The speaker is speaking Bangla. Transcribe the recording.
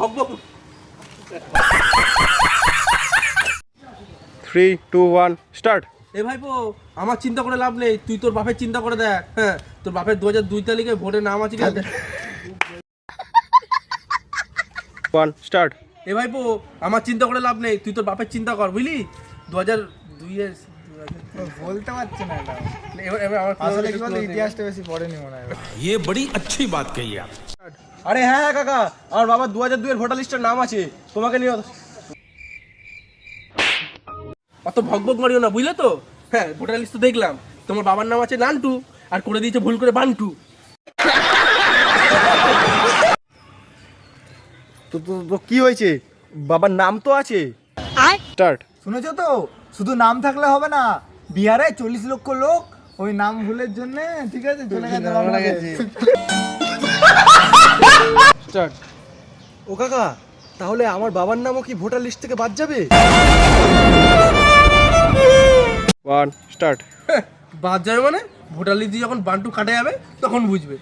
ভগবক। 3, 2, 1 স্টার্ট। এ ভাইপো, আমার চিন্তা করে লাভ নেই, তুই তোর বাপের চিন্তা করে দেখ। হ্যাঁ, তোর বাপের 2002 তারিখে ভোটের নাম আছে কি? 1 স্টার্ট। এ ভাইপো, আমার চিন্তা করে লাভ নেই, তুই তোর বাপের চিন্তা কর, বুঝলি? 2002 এর বলতে পারছে না এটা। এবার আমার আসলে কি বলতো, ইতিহাসটা বেশি পড়েনি মনে হয়। ये बड़ी अच्छी बात कही आप। আরে হ্যাঁ কাকা, আমার বাবার 2002 এর ভোটার লিস্টের নাম আছে, তোমাকে নিয়ে অত ভগবগ মারিও না, বুঝলে তো? হ্যাঁ, ভোটার লিস্ট তো দেখলাম, তোমার বাবার নাম আছে নান্টু, আর করে দিয়েছে ভুল করে বান্টু। তো তো তো কি হয়েছে? বাবার নাম তো আছে। স্টার্ট। শুনেছো তো, শুধু নাম থাকলে হবে না, বিহারে 40 লক্ষ লোক ওই নাম ভুলের জন্য, ঠিক আছে, চলে গেছে বাংলাদেশে। স্টার্ট। ও কাকা, তাহলে আমার বাবার নামও কি ভোটার লিস্ট থেকে বাদ যাবে? 1 স্টার্ট। বাদ যাবে মানে? ভোটার লিস্ট দিয়ে যখন বান্টু কাটা যাবে তখন বুঝবে।